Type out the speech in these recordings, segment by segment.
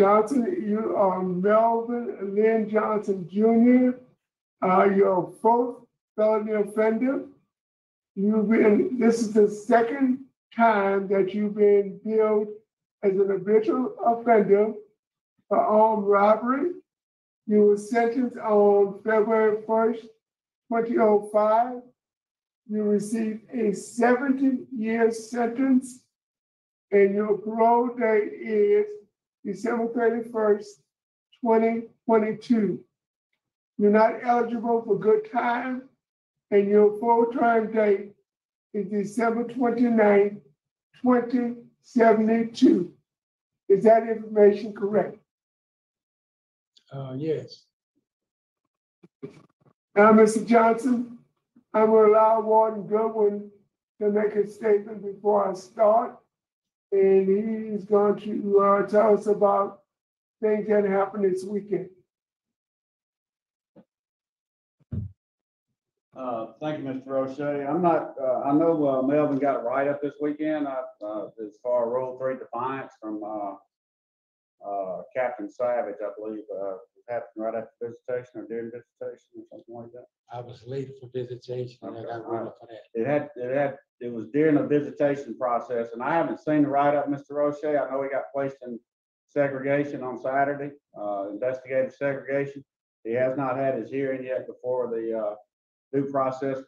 Johnson, you are Melvin Lynn Johnson Jr. You're a fourth felony offender. This is the second time that you've been billed as an habitual offender for armed robbery. You were sentenced on February 1st, 2005. You received a 70-year sentence, and your parole date is December 31st, 2022. You're not eligible for good time, and your full term date is December 29th, 2072. Is that information correct? Yes. Now, Mr. Johnson, I'm going to allow Warden Goodwin to make a statement before I start. And he's going to tell us about things that happened this weekend. Thank you, Mr. Roche. I'm not, I know Melvin got a write-up this weekend as far as Rule 3 defiance from Captain Savage, I believe. It happened right after visitation or during visitation or something like that. I was late for visitation and I got written up for It that. was during the visitation process, and I haven't seen the write-up, Mr. Roche. I know he got placed in segregation on Saturday, investigative segregation. He has not had his hearing yet before the due process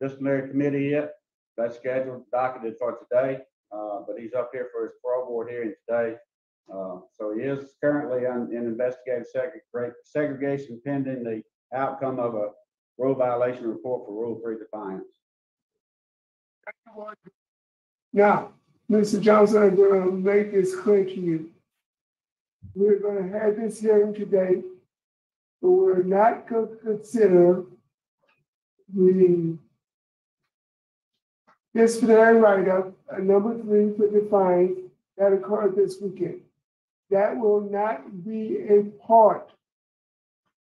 disciplinary committee yet. That's scheduled, docketed for today, but he's up here for his parole board hearing today. So he is currently in investigative segregation pending the outcome of a rule violation report for Rule 3 defiance. Now, Mr. Johnson, I'm going to make this clear to you. We're going to have this hearing today, but we're not going to consider the disciplinary write-up, number 3 for defiance that occurred this weekend. That will not be a part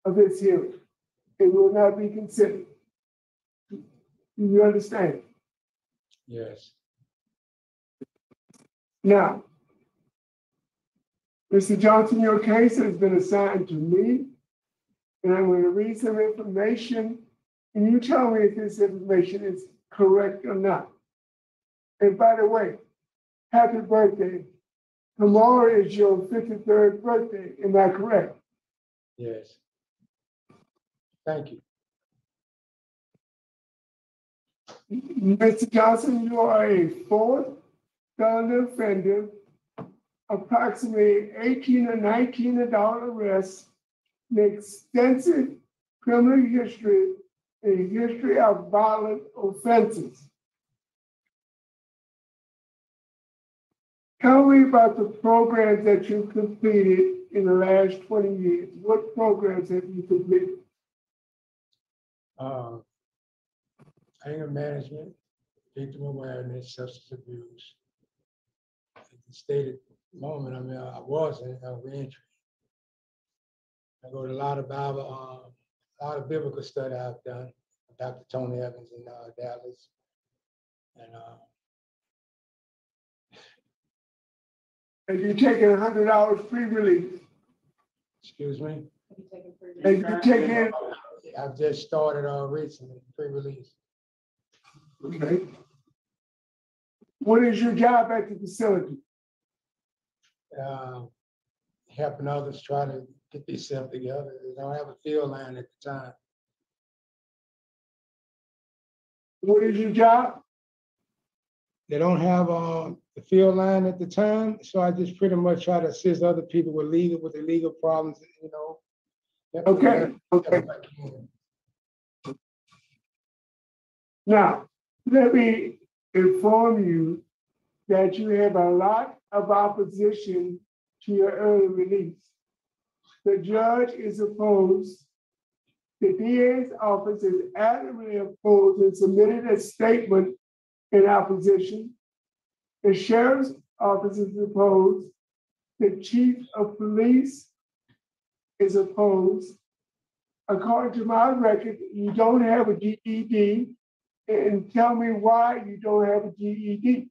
of this hearing. It will not be considered. Do you understand? Yes. Now, Mr. Johnson, your case has been assigned to me, and I'm going to read some information, and you tell me if this information is correct or not. And by the way, happy birthday. Tomorrow is your 53rd birthday, am I correct? Yes. Thank you. Mr. Johnson, you are a fourth felony offender, approximately 18 or 19 adult arrests, an extensive criminal history, a history of violent offenses. Tell me about the programs that you completed in the last 20 years. What programs have you completed? Anger management, victim awareness, substance abuse. At the stated moment, I mean, I was in reentry. I go to a lot of Bible, a lot of biblical study I've done. Dr. Tony Evans in Dallas, and have you taken 100 hours pre-release? excuse me? Have you taken? I've just started recently, pre-release. Okay. What is your job at the facility? Helping others try to get themselves together. They don't have a field line at the time. What is your job? They don't have the field line at the time, so I just pretty much try to assist other people with their legal problems, you know. Okay. Okay. Now, let me inform you that you have a lot of opposition to your early release. The judge is opposed. The DA's office is adamantly opposed and submitted a statement in opposition. The sheriff's office is opposed. The chief of police is opposed. According to my record, you don't have a GED, and tell me why you don't have a GED.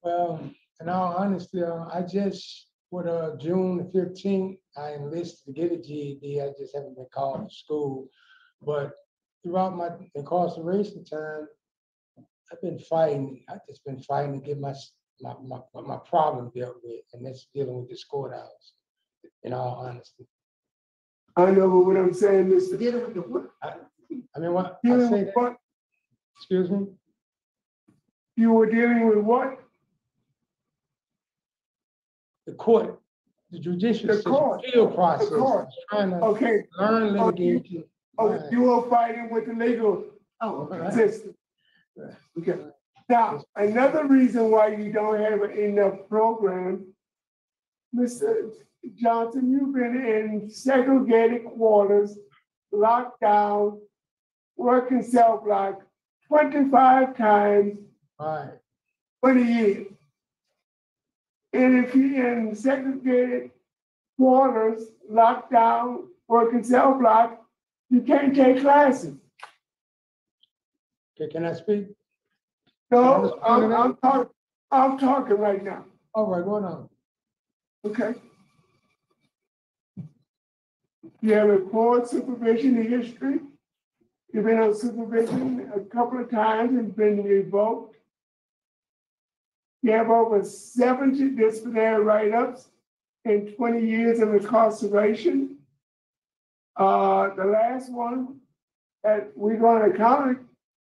Well, in all honesty, I just, with June 15th, I enlisted to get a GED. I just haven't been called to school. But throughout my incarceration time, I've been fighting. I've just been fighting to get my problem dealt with, and that's dealing with this courthouse, in all honesty. I know, but what I'm saying is dealing with the what? I mean, what I Dealing say with that, what? excuse me? You were dealing with what? The court, the judicial The system, court. appeal process. The court. Trying to Okay. learn litigation. Oh, you were fighting with the legal system. Right. Okay. Now, another reason why you don't have enough program, Mr. Johnson, you've been in segregated quarters, locked down, working cell block 25 times, Right. 20 years. And if you're in segregated quarters, locked down, working cell block, you can't take classes. Okay, can I speak? No, I'm talking right now. All right, go on. Okay. You have a poor supervision history. You've been on supervision a couple of times and been revoked. You have over 70 disciplinary write-ups and 20 years of incarceration. The last one that we're going to count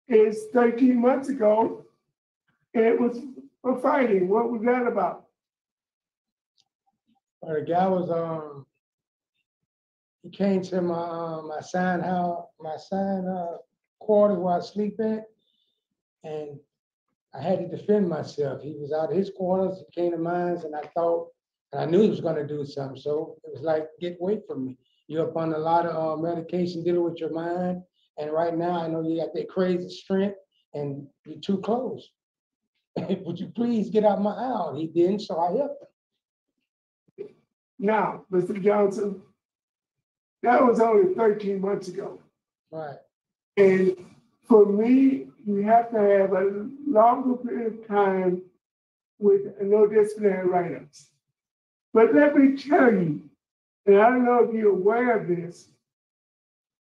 is 13 months ago, and it was for fighting. What was that about? The guy was he came to my assigned quarters where I sleep at, and I had to defend myself. He was out of his quarters, he came to mine, and I knew he was going to do something. So it was like, get away from me. You're up on a lot of medication dealing with your mind, and right now I know you got that crazy strength, and you're too close. Would you please get out my aisle? He didn't, so I helped him. Now, Mr. Johnson, that was only 13 months ago. Right. And for me, you have to have a longer period of time with no disciplinary write-ups. But let me tell you, and I don't know if you're aware of this,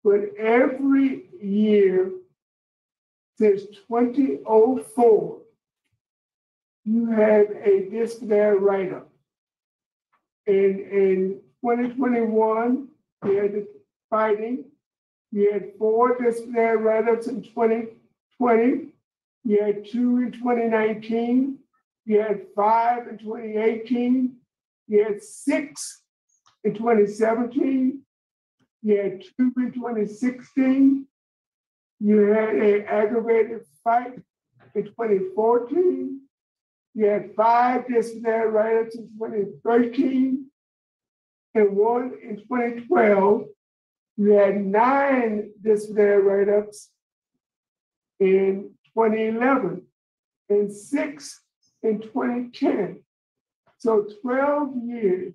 but every year since 2004, you have a disciplinary write-up. And in 2021, you had the fighting. You had 4 disciplinary write-ups in 2020. You had 2 in 2019. You had 5 in 2018. You had 6 in 2017. You had 2 in 2016. You had an aggravated fight in 2014. You had 5 disciplinary write-ups in 2013 and 1 in 2012. You had 9 disciplinary write-ups in 2011 and 6 in 2010. So 12 years,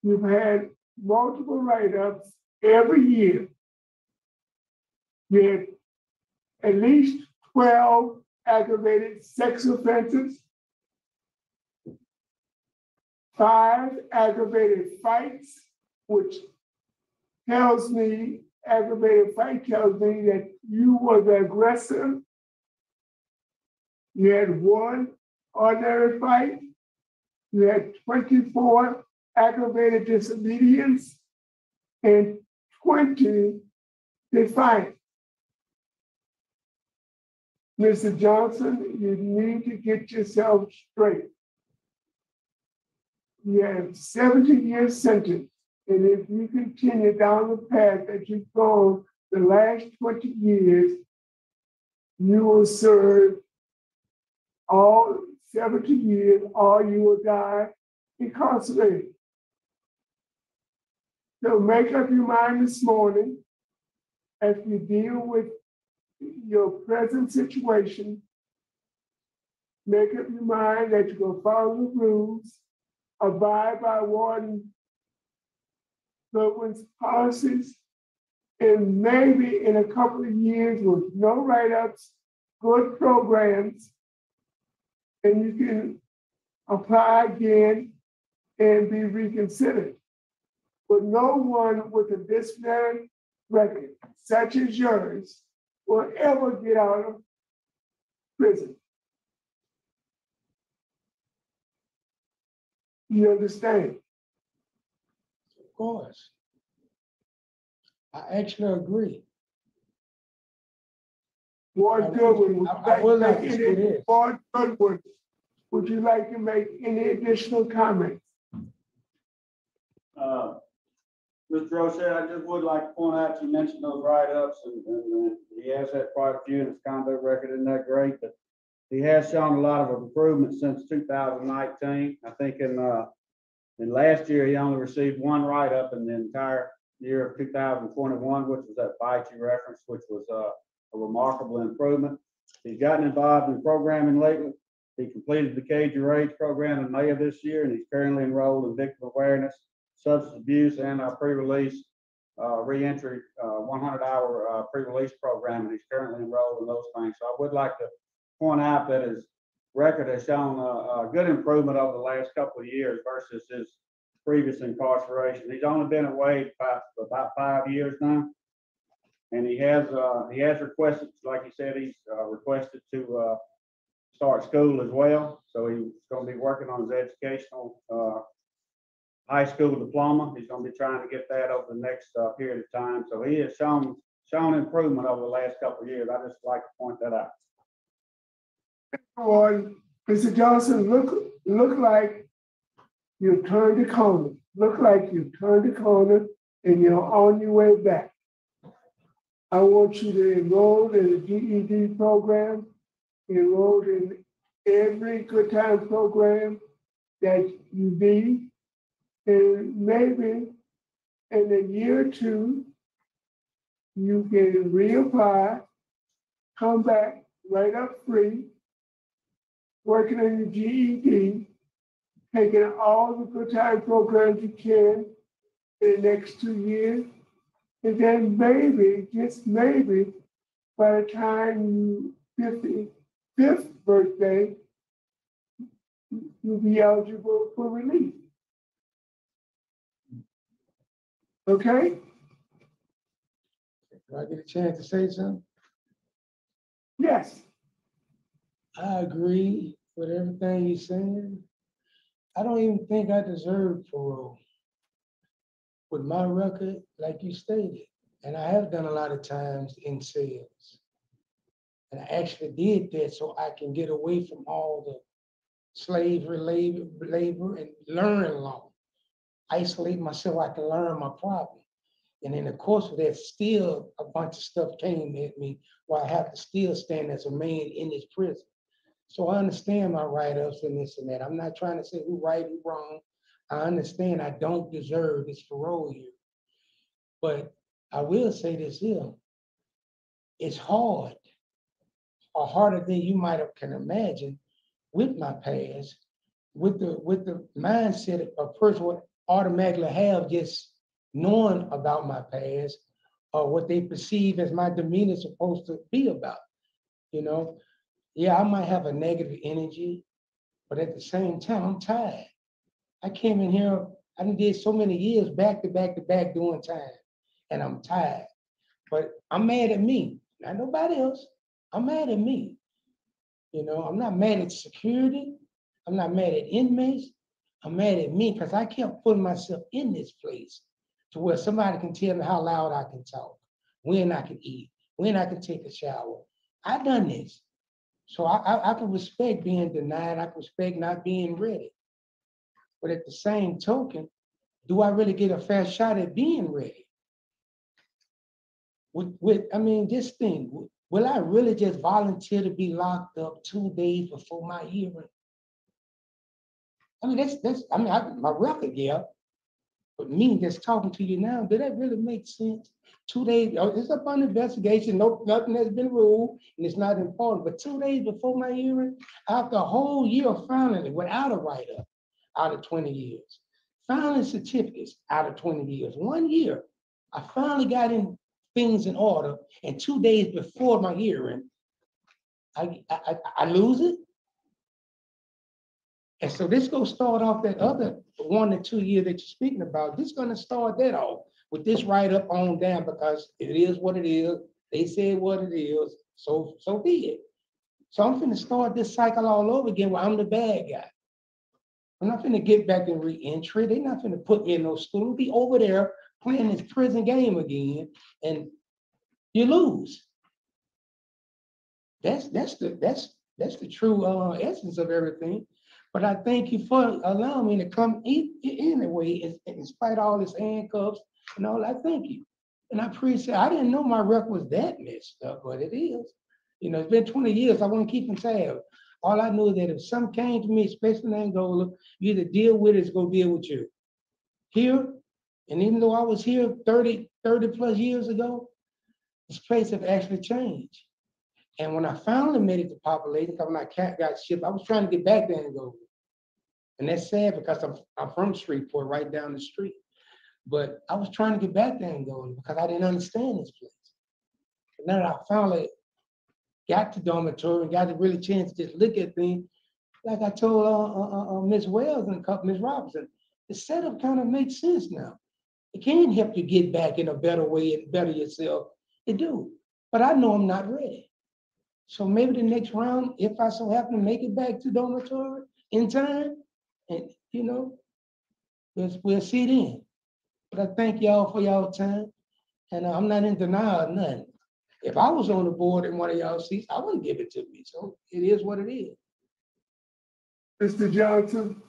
you've had multiple write-ups every year. You had at least 12 aggravated sex offenses, 5 aggravated fights, which tells me, aggravated fight tells me that you were the aggressor. You had 1 ordinary fight. You had 24 aggravated disobedience and 20 defiance. Mr. Johnson, you need to get yourself straight. You have 70-year sentence, and if you continue down the path that you've gone the last 20 years, you will serve all 70 years, or you will die incarcerated. So make up your mind this morning as you deal with your present situation. Make up your mind that you're going to follow the rules, abide by Warden Goodwin's policies, and maybe in a couple of years with no write-ups, good programs, and you can apply again, and be reconsidered. But no one with a disciplinary record such as yours will ever get out of prison. You understand? Of course. I actually agree. Ward Goodwin, I would like to say this. Ward Goodwin, would you like to make any additional comments? Mr. Roche, I just would like to point out, you mentioned those write-ups, and he has had quite a few, and his conduct record isn't that great, but he has shown a lot of improvement since 2019. I think in last year, he only received one write-up in the entire year of 2021, which was that fight you referenced, which was a remarkable improvement. He's gotten involved in programming lately. He completed the Cage Your Age program in May of this year, and he's currently enrolled in victim awareness, substance abuse, and our pre-release reentry 100-hour pre-release program, and he's currently enrolled in those things. So I would like to point out that his record has shown a good improvement over the last couple of years versus his previous incarceration. He's only been away about 5 years now, and he has requested, like he said, he's requested to start school as well. So he's going to be working on his educational high school diploma. He's going to be trying to get that over the next period of time. So he has shown improvement over the last couple of years. I just like to point that out. Mr. Johnson, look like you've turned the corner. Look like you've turned the corner and you're on your way back. I want you to enroll in a GED program, enroll in every good time program that you need, and maybe in a year or two, you can reapply, come back right up free, working on your GED, taking all the good time programs you can in the next 2 years, and then maybe, just maybe, by the time you 55th birthday, you'll be eligible for release. Okay? Do I get a chance to say something? Yes. I agree with everything you're saying. I don't even think I deserve parole with my record, like you stated. And I have done a lot of times in cells. And I actually did that so I can get away from all the slavery, labor, and learn law. Isolate myself, I can learn my problem. And in the course of that, still a bunch of stuff came at me where I have to still stand as a man in this prison. So I understand my write-ups and this and that. I'm not trying to say who right, who wrong. I understand I don't deserve this parole here. But I will say this here. It's hard, or harder than you might have can imagine with my past, with the mindset a person would automatically have just knowing about my past or what they perceive as my demeanor is supposed to be about. You know, yeah, I might have a negative energy, but at the same time, I'm tired. I came in here, I did so many years back to back to back doing time, and I'm tired. But I'm mad at me, not nobody else. I'm mad at me. You know, I'm not mad at security. I'm not mad at inmates. I'm mad at me because I kept putting myself in this place to where somebody can tell me how loud I can talk, when I can eat, when I can take a shower. I've done this. So I can respect being denied. I can respect not being ready. But at the same token, do I really get a fair shot at being ready? I mean, just think, will I really just volunteer to be locked up 2 days before my hearing? I mean, my record, yeah. But me just talking to you now, did that really make sense? 2 days, it's up on investigation, nothing has been ruled, and it's not important. But 2 days before my hearing, after a whole year of filing it without a write-up, out of 20 years, filing certificates out of 20 years, 1 year, I finally got in things in order, and 2 days before my hearing, I lose it. And so this gonna start off that other 1 to 2 years that you're speaking about. This gonna start that off with this right up on down because it is what it is. They said what it is, so be it. So I'm finna start this cycle all over again where I'm the bad guy. I'm not finna get back in re-entry. They're not finna put me in no school. Be over there playing this prison game again, and you lose. That's the true essence of everything. But I thank you for allowing me to come anyway, in spite of all this handcuffs and all. I thank you, and I appreciate. I didn't know my record was that messed up, but it is. You know, it's been 20 years. I want to keep in tab. All I know is that if something came to me, especially in Angola, you either deal with it, it's gonna deal with you. Here, and even though I was here 30 plus years ago, this place have actually changed. And when I finally made it to population, because when I got shipped, I was trying to get back there and go. And that's sad because I'm from Shreveport, right down the street. But I was trying to get back there and go because I didn't understand this place. And now that I finally got to dormitory and got to really chance to just look at things, like I told Ms. Wells and Ms. Robinson, the setup kind of makes sense now. It can help you get back in a better way and better yourself. It do. But I know I'm not ready. So maybe the next round, if I so happen to make it back to dormitory in time, and you know, we'll see then. But I thank y'all for y'all time, and I'm not in denial of nothing. If I was on the board in one of y'all seats, I wouldn't give it to me. So it is what it is. Mr. Johnson,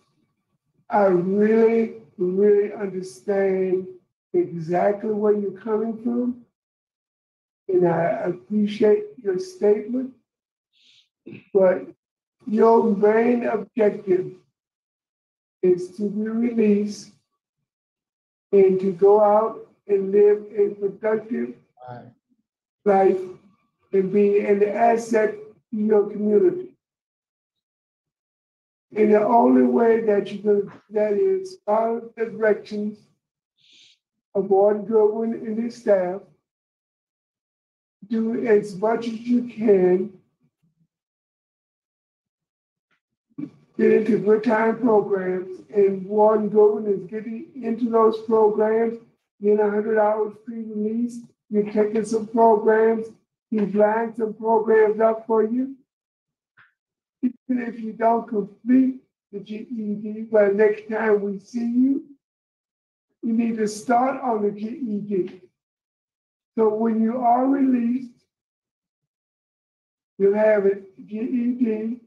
I really, really understand exactly where you're coming from. And I appreciate your statement, but your main objective is to be released and to go out and live a productive life and be an asset to your community. And the only way that you can do that is follow the directions of Warden Goodwin and his staff. Do as much as you can. Get into good time programs, and Warden Goodwin is getting into those programs, getting 100 hours pre-release. You're taking some programs, he's lining some programs up for you. Even if you don't complete the GED, by the next time we see you, you need to start on the GED. So when you are released, you'll have a GED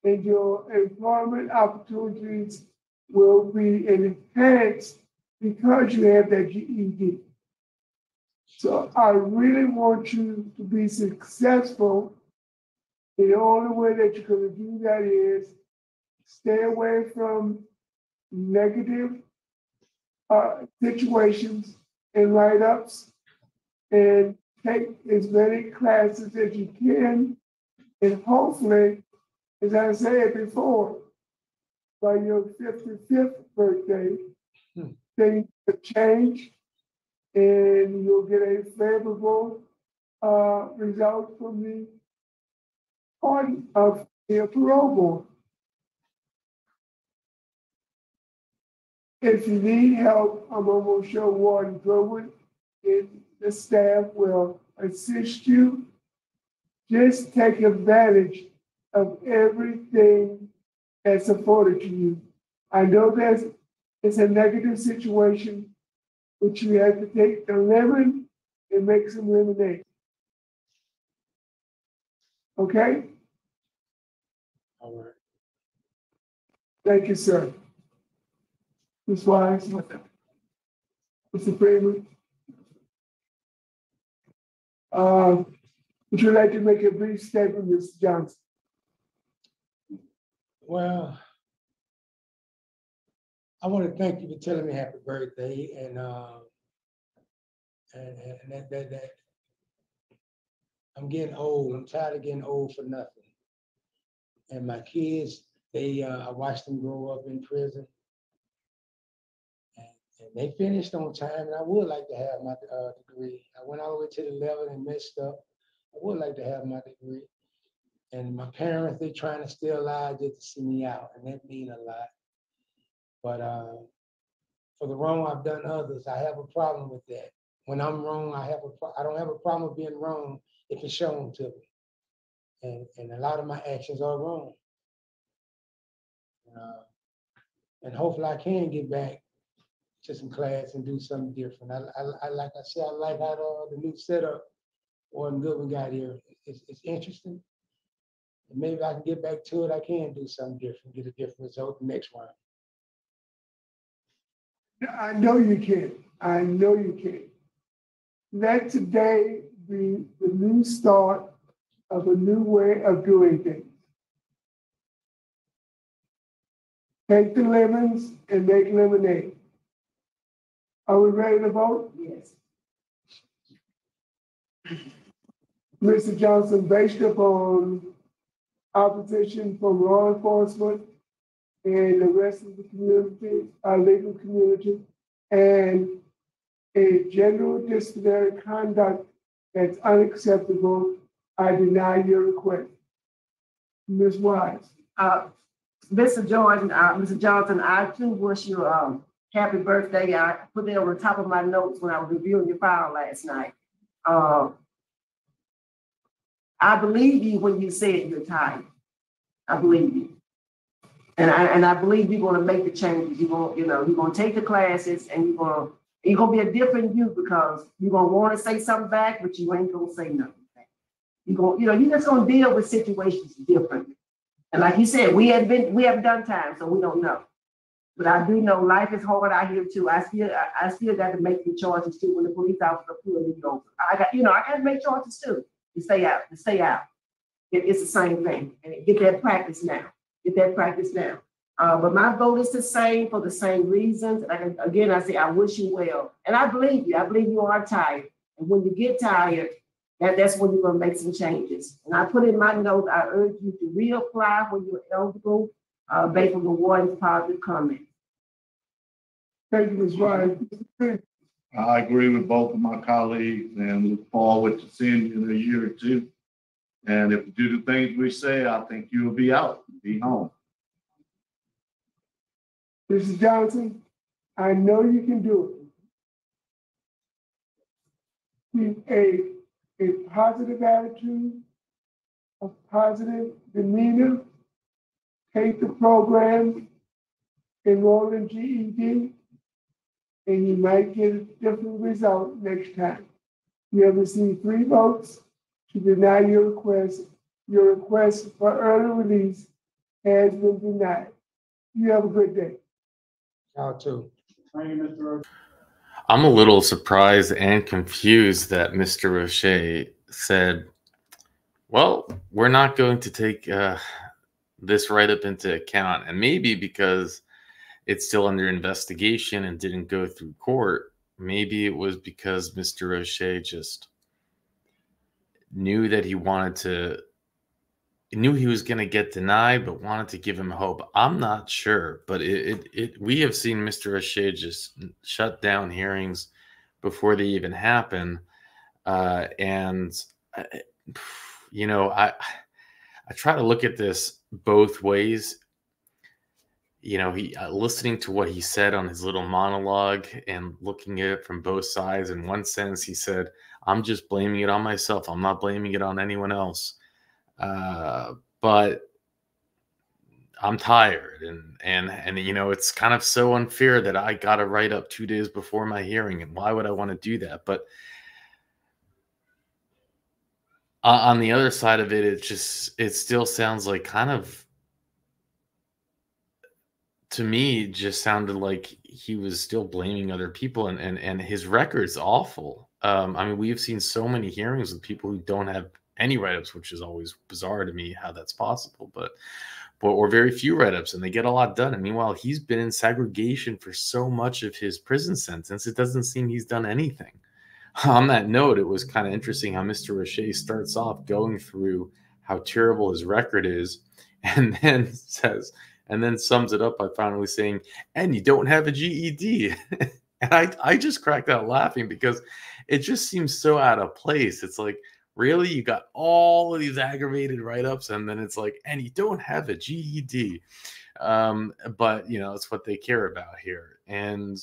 and your employment opportunities will be enhanced because you have that GED. So I really want you to be successful. And the only way that you're going to do that is stay away from negative situations and write-ups and take as many classes as you can. And hopefully, as I said before, by your 55th birthday, things will change and you'll get a favorable result from the pardon of the parole board. If you need help, I'm almost sure Warden Goodwin and the staff will assist you. Just take advantage of everything that's afforded to you. I know it's a negative situation, but you have to take the lemon and make some lemonade. Okay? All right. Thank you, sir. Ms. Wise, Mr. Freeman. Would you like to make a brief statement, Mr. Johnson? Well, I want to thank you for telling me happy birthday, and that I'm getting old. I'm tired of getting old for nothing. And my kids, I watched them grow up in prison, and they finished on time. And I would like to have my degree. I went all the way to the level and messed up. I would like to have my degree. And my parents, they're trying to stay alive just to see me out, and that means a lot. But for the wrong I've done others, I have a problem with that. When I'm wrong, I don't have a problem with being wrong if it's shown to me. And a lot of my actions are wrong. And hopefully I can get back to some class and do something different. I like I said, I like how the new setup Warren Goodwin got here. It's interesting. And maybe I can get back to it. I can do something different, get a different result the next round. I know you can. I know you can. Let today be the new start of a new way of doing things. Take the lemons and make lemonade. Are we ready to vote? Yes. Mr. Johnson, based upon opposition from law enforcement and the rest of the community, our legal community, and a general disciplinary conduct that's unacceptable, I deny your request. Ms. Wise. Mr. Johnson, I too wish you happy birthday. I put it on the top of my notes when I was reviewing your file last night. I believe you when you said you're tired. I believe you. And I believe you're gonna make the changes. You're gonna take the classes and you're gonna be a different you because you're gonna want to say something back, but you ain't gonna say nothing back. You're just gonna deal with situations differently. And like you said, we haven't done time, so we don't know. But I do know life is hard out here too. I still got to make the choices too when the police officer pull me over. I got to make choices too to stay out. It's the same thing. And get that practice now. But my vote is the same for the same reasons. And again, I say I wish you well. And I believe you. I believe you are tired. And when you get tired, that's when you're going to make some changes. And I put in my notes, I urge you to reapply when you're eligible based on the warden's positive comment. Thank you, Ms. Wise. I agree with both of my colleagues and look forward to seeing you in a year or two. And if you do the things we say, I think you'll be out, be home. Mrs. Johnson, I know you can do it. Keep a positive attitude, a positive demeanor, take the program, enroll in GED, and you might get a different result next time. You have received 3 votes to deny your request. Your request for early release has been denied. You have a good day. Y'all too. Thank you, Mr. Roach. I'm a little surprised and confused that Mr. Roche said, well, we're not going to take this write-up into account. And maybe because it's still under investigation and didn't go through court, maybe it was because Mr. Roche just knew that he knew he was going to get denied, but wanted to give him hope. I'm not sure, but we have seen Mr. Roche just shut down hearings before they even happen. I try to look at this both ways. Listening to what he said on his little monologue and looking at it from both sides. In one sense, he said, I'm just blaming it on myself. I'm not blaming it on anyone else. But I'm tired and it's kind of so unfair that I got to write up 2 days before my hearing. And why would I want to do that? But on the other side of it, it still sounds like kind of, to me, just sounded like he was still blaming other people and his record's awful. We've seen so many hearings with people who don't have any write-ups, which is always bizarre to me how that's possible, or very few write-ups, and they get a lot done. And meanwhile, he's been in segregation for so much of his prison sentence. It doesn't seem he's done anything. On that note, it was kind of interesting how Mr. Roche starts off going through how terrible his record is, and then sums it up by finally saying, and you don't have a GED. And I just cracked out laughing because it just seems so out of place. It's like, Really? You got all of these aggravated write-ups, and then it's like, and you don't have a GED. But you know, it's what they care about here. And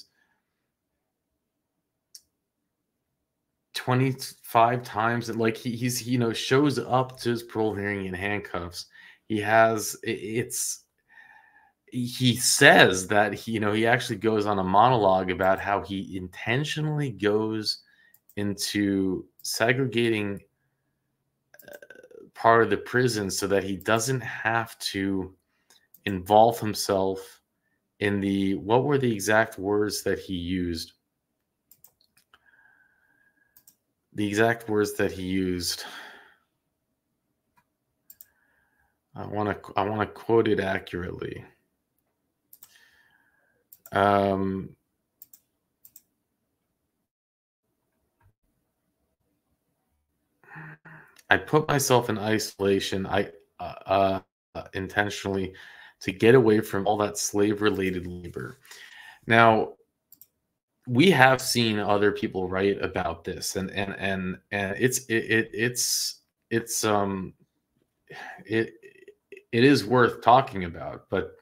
25 times, like he's you know, shows up to his parole hearing in handcuffs. He has he says that he actually goes on a monologue about how he intentionally goes into segregating part of the prison so that he doesn't have to involve himself in what were the exact words that he used? The exact words that he used. I want to quote it accurately. I put myself in isolation. Intentionally to get away from all that slave-related labor. Now, we have seen other people write about this, and it is worth talking about. But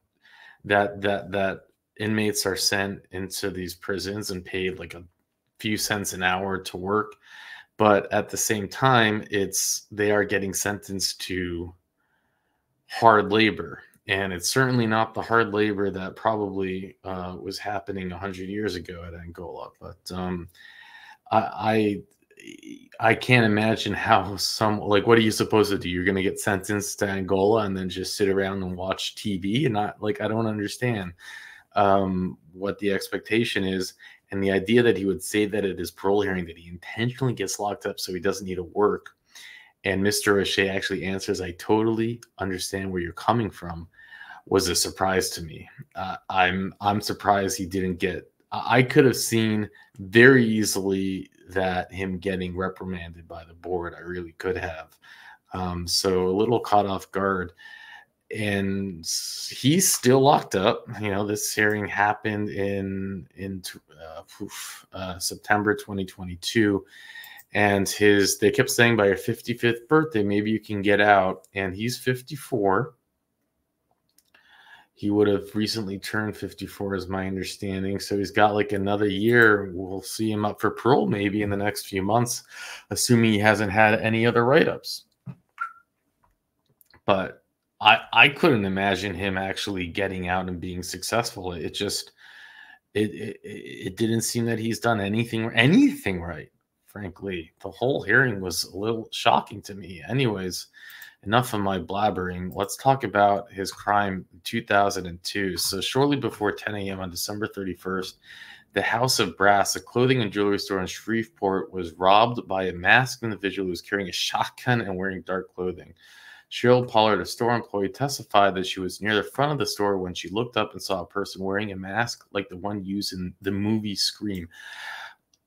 that inmates are sent into these prisons and paid like a few cents an hour to work, but at the same time, they are getting sentenced to hard labor, and it's certainly not the hard labor that probably was happening 100 years ago at Angola. But I can't imagine how what are you supposed to do? You're going to get sentenced to Angola and then just sit around and watch TV and not I don't understand what the expectation is. And the idea that he would say that at his parole hearing that he intentionally gets locked up so he doesn't need to work. And Mr. O'Shea actually answers, I totally understand where you're coming from, was a surprise to me. I'm surprised he didn't get, I could have seen very easily that him getting reprimanded by the board. I really could have. So a little caught off guard. And he's still locked up. This hearing happened in September 2022. And they kept saying by your 55th birthday, maybe you can get out. And he's 54. He would have recently turned 54 is my understanding. So he's got like another year. We'll see him up for parole maybe in the next few months, assuming he hasn't had any other write-ups. But I couldn't imagine him actually getting out and being successful. It didn't seem that he's done anything right. Frankly, the whole hearing was a little shocking to me. Anyways, enough of my blabbering. Let's talk about his crime in 2002. So shortly before 10 a.m. on December 31st, the House of Brass, a clothing and jewelry store in Shreveport, was robbed by a masked individual who was carrying a shotgun and wearing dark clothing. Cheryl Pollard, a store employee, testified that she was near the front of the store when she looked up and saw a person wearing a mask like the one used in the movie Scream.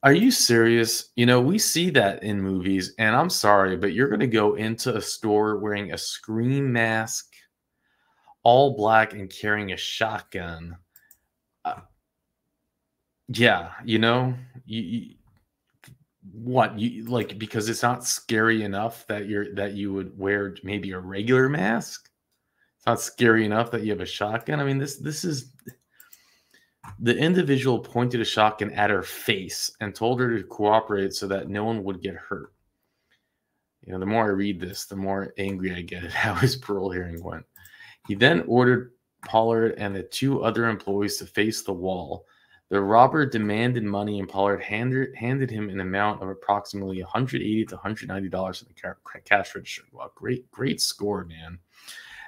Are you serious? We see that in movies, and I'm sorry, but you're going to go into a store wearing a Scream mask, all black, and carrying a shotgun. Yeah, because it's not scary enough that you would wear maybe a regular mask. It's not scary enough that you have a shotgun. I mean, this is. The individual pointed a shotgun at her face and told her to cooperate so that no one would get hurt. The more I read this, the more angry I get at how his parole hearing went. He then ordered Pollard and the two other employees to face the wall. The robber demanded money, and Pollard handed him an amount of approximately $180 to $190 in the cash register. Wow, great score, man.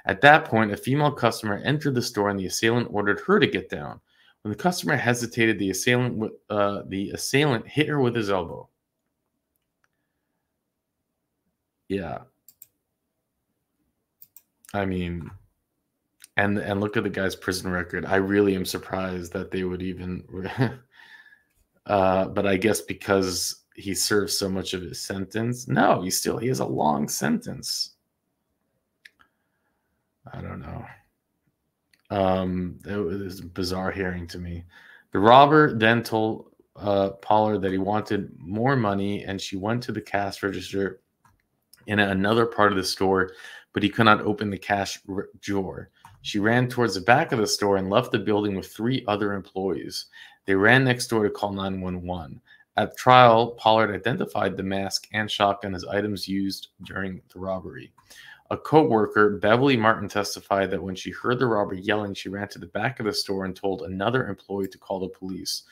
At that point, a female customer entered the store, and the assailant ordered her to get down. When the customer hesitated, the assailant hit her with his elbow. Yeah. I mean, and look at the guy's prison record. I really am surprised that they would even but I guess because he served so much of his sentence. No, he has a long sentence. I don't know. It was a bizarre hearing to me. The robber then told Pollard that he wanted more money, and she went to the cash register in another part of the store, but he could not open the cash drawer. She ran towards the back of the store and left the building with 3 other employees. They ran next door to call 911. At trial, Pollard identified the mask and shotgun as items used during the robbery. A co-worker, Beverly Martin, testified that when she heard the robber yelling, she ran to the back of the store and told another employee to call the police.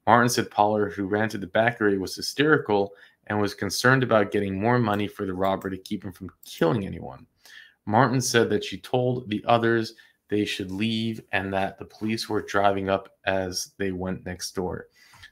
Martin said Pollard, who ran to the back area, was hysterical and was concerned about getting more money for the robber to keep him from killing anyone. Martin said that she told the others they should leave and that the police were driving up as they went next door.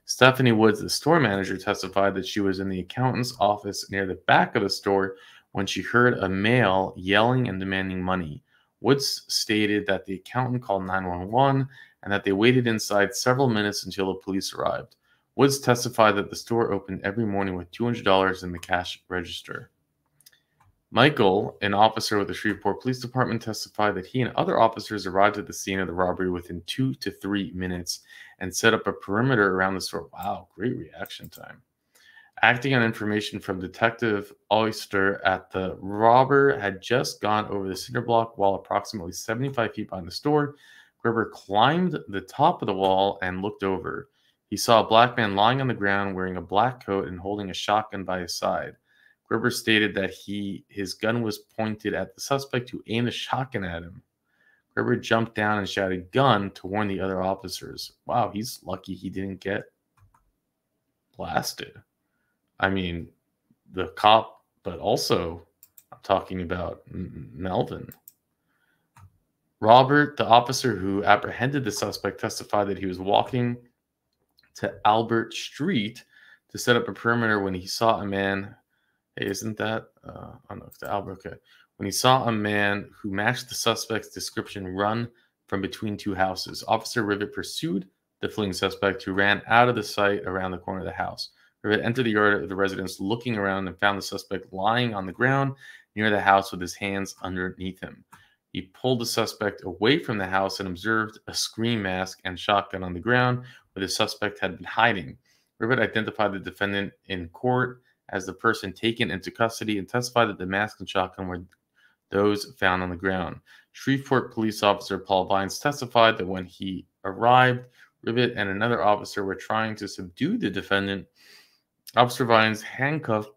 Stephanie Woods, the store manager, testified that she was in the accountant's office near the back of the store when she heard a male yelling and demanding money. Woods stated that the accountant called 911 and that they waited inside several minutes until the police arrived. Woods testified that the store opened every morning with $200 in the cash register. Michael, an officer with the Shreveport Police Department, testified that he and other officers arrived at the scene of the robbery within 2 to 3 minutes and set up a perimeter around the store. Wow, great reaction time. Acting on information from Detective Oyster, the robber had just gone over the cinder block wall approximately 75 feet behind the store. Gerber climbed the top of the wall and looked over. He saw a black man lying on the ground wearing a black coat and holding a shotgun by his side. Gerber stated that his gun was pointed at the suspect, who aimed a shotgun at him. Gerber jumped down and shouted "gun" to warn the other officers. Wow, he's lucky he didn't get blasted. I mean, the cop, but also I'm talking about Melvin. Robert, the officer who apprehended the suspect, testified that he was walking to Albert Street to set up a perimeter when he saw a man. Hey, isn't that? Oh no, it's the Albert. Okay. When he saw a man who matched the suspect's description run from between 2 houses. Officer Rivet pursued the fleeing suspect, who ran out of the sight around the corner of the house. Rivet entered the yard of the residence looking around and found the suspect lying on the ground near the house with his hands underneath him. He pulled the suspect away from the house and observed a scream mask and shotgun on the ground where the suspect had been hiding. Rivet identified the defendant in court as the person taken into custody and testified that the mask and shotgun were those found on the ground. Shreveport police officer Paul Vines testified that when he arrived, Rivet and another officer were trying to subdue the defendant. Officer Vines handcuffed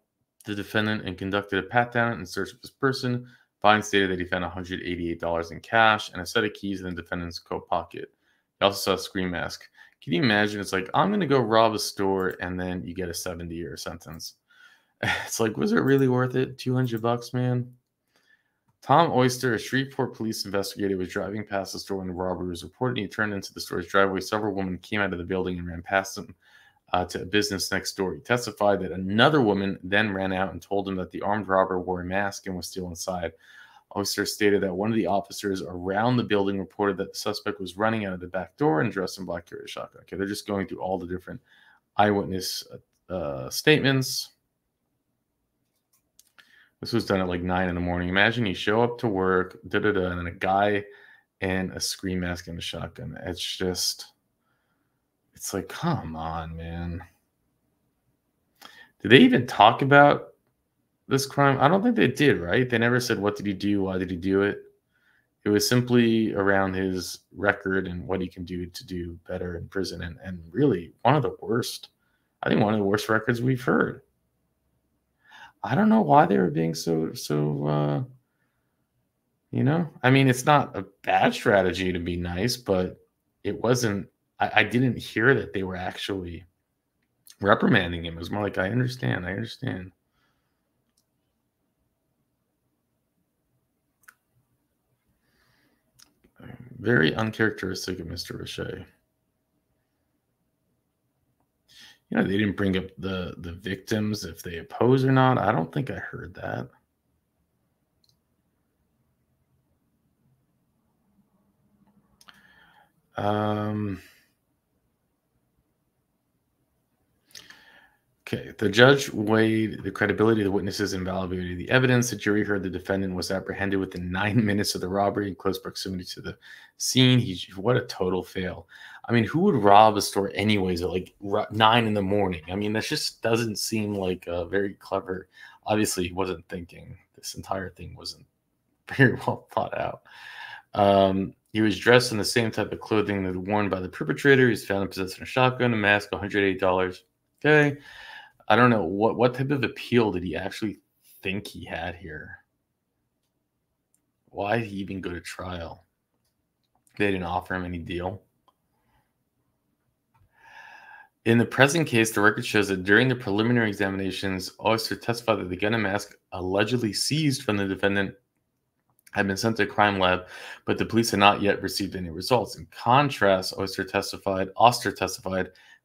the defendant and conducted a pat-down in search of his person. Vines stated that he found $188 in cash and a set of keys in the defendant's coat pocket. He also saw a scream mask. Can you imagine? It's like, I'm going to go rob a store, and then you get a 70-year sentence. It's like, was it really worth it? $200, man? Tom Oyster, a Shreveport police investigator, was driving past the store when the robbery was reported. He turned into the store's driveway. Several women came out of the building and ran past him to a business next door. He testified that another woman then ran out and told him that the armed robber wore a mask and was still inside. Oyster stated that one of the officers around the building reported that the suspect was running out of the back door and dressed in black carrier shotgun. Okay, they're just going through all the different eyewitness statements. This was done at like 9 in the morning. Imagine you show up to work, and then a guy in a scream mask and a shotgun. It's just, it's like, come on, man. Did they even talk about this crime? I don't think they did, right? They never said, what did he do? Why did he do it? It was simply around his record and what he can do to do better in prison. And really one of the worst, I think one of the worst records we've heard. I don't know why they were being so you know, I mean, it's not a bad strategy to be nice, but it wasn't, I didn't hear that they were actually reprimanding him. It was more like, I understand. Very uncharacteristic of Mr. Roche. You know, they didn't bring up the victims, if they oppose or not. I don't think I heard that. Okay, the judge weighed the credibility of the witnesses and valuability of the evidence. The jury heard the defendant was apprehended within 9 minutes of the robbery in close proximity to the scene. What a total fail. I mean, who would rob a store anyways at like 9 in the morning? I mean, that just doesn't seem like a very clever Obviously, he wasn't thinking. This entire thing wasn't very well thought out. He was dressed in the same type of clothing that worn by the perpetrator. He's found in possessing a shotgun, a mask, $108. Okay. I don't know. What type of appeal did he actually think he had here? Why did he even go to trial? They didn't offer him any deal. In the present case, the record shows that during the preliminary examinations, Oyster testified that the gun and mask allegedly seized from the defendant had been sent to a crime lab, but the police had not yet received any results. In contrast, Oster testified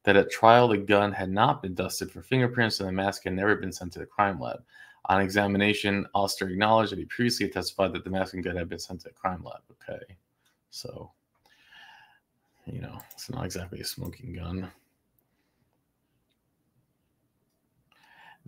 that at trial, the gun had not been dusted for fingerprints and the mask had never been sent to the crime lab. On examination, Oster acknowledged that he previously testified that the mask and gun had been sent to the crime lab. Okay, so, you know, it's not exactly a smoking gun.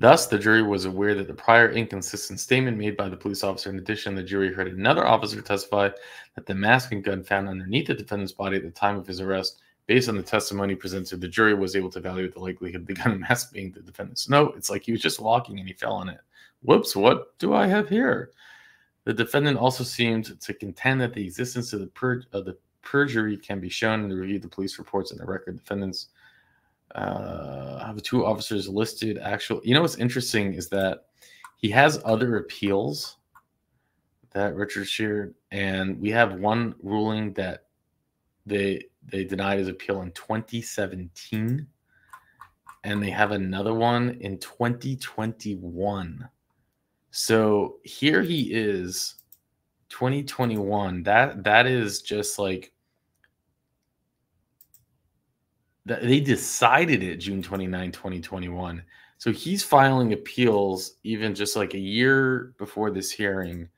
Thus, the jury was aware that the prior inconsistent statement made by the police officer. In addition, the jury heard another officer testify that the mask and gun found underneath the defendant's body at the time of his arrest, based on the testimony presented, the jury was able to evaluate the likelihood of the gun and mask being the defendant's. No, it's like he was just walking and he fell on it. Whoops, what do I have here? The defendant also seemed to contend that the existence of the perjury can be shown in the review of the police reports and the record. Defendants have the two officers listed. You know what's interesting is that he has other appeals that Richard shared, and we have one ruling that they denied his appeal in 2017, and they have another one in 2021. So here he is, 2021. That is just like, they decided it June 29, 2021. So he's filing appeals even just like a year before this hearing.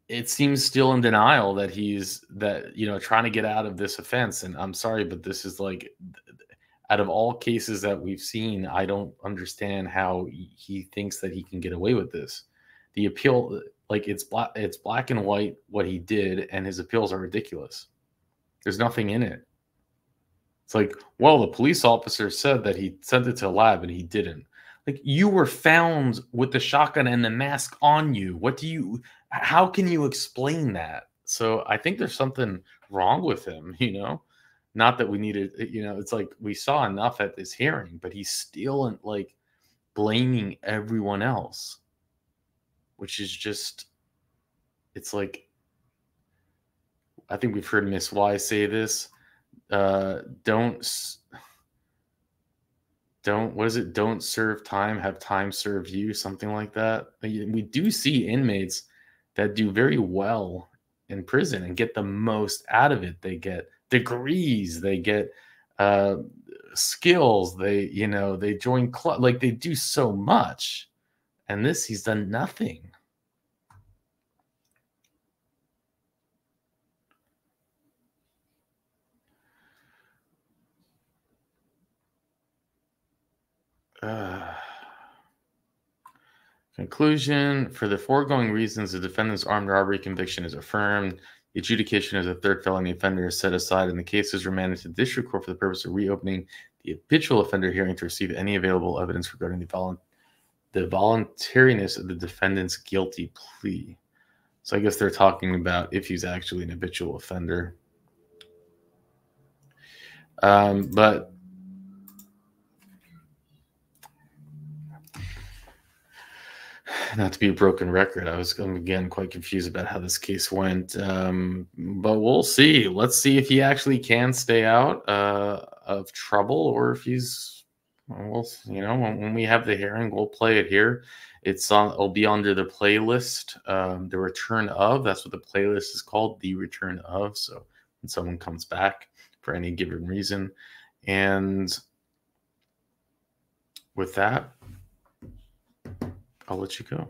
It seems still in denial that he's trying to get out of this offense. And I'm sorry, but this is like, out of all cases that we've seen, I don't understand how he thinks that he can get away with this. The appeal, like it's black and white what he did, and his appeals are ridiculous. There's nothing in it. It's like, well, the police officer said that he sent it to a lab and he didn't. Like, you were found with the shotgun and the mask on you. How can you explain that? So I think there's something wrong with him, not that we needed, it's like we saw enough at this hearing, but he's still like blaming everyone else, which is just, it's like, I think we've heard Miss Y say this. Don't serve time, have time serve you, something like that. We do see inmates that do very well in prison and get the most out of it. They get degrees, they get skills, they join club, like they do so much, and he's done nothing. Conclusion: for the foregoing reasons, the defendant's armed robbery conviction is affirmed. The adjudication as a third felony offender is set aside, and the case is remanded to the district court for the purpose of reopening the habitual offender hearing to receive any available evidence regarding the voluntariness of the defendant's guilty plea. So I guess they're talking about if he's actually an habitual offender. But not to be a broken record, I was again quite confused about how this case went, but we'll see. Let's see if he actually can stay out of trouble, or if he's, when we have the hearing, we'll play it here. It'll be under the playlist, the return of. That's what the playlist is called, the return of. So when someone comes back for any given reason, and with that, I'll let you go.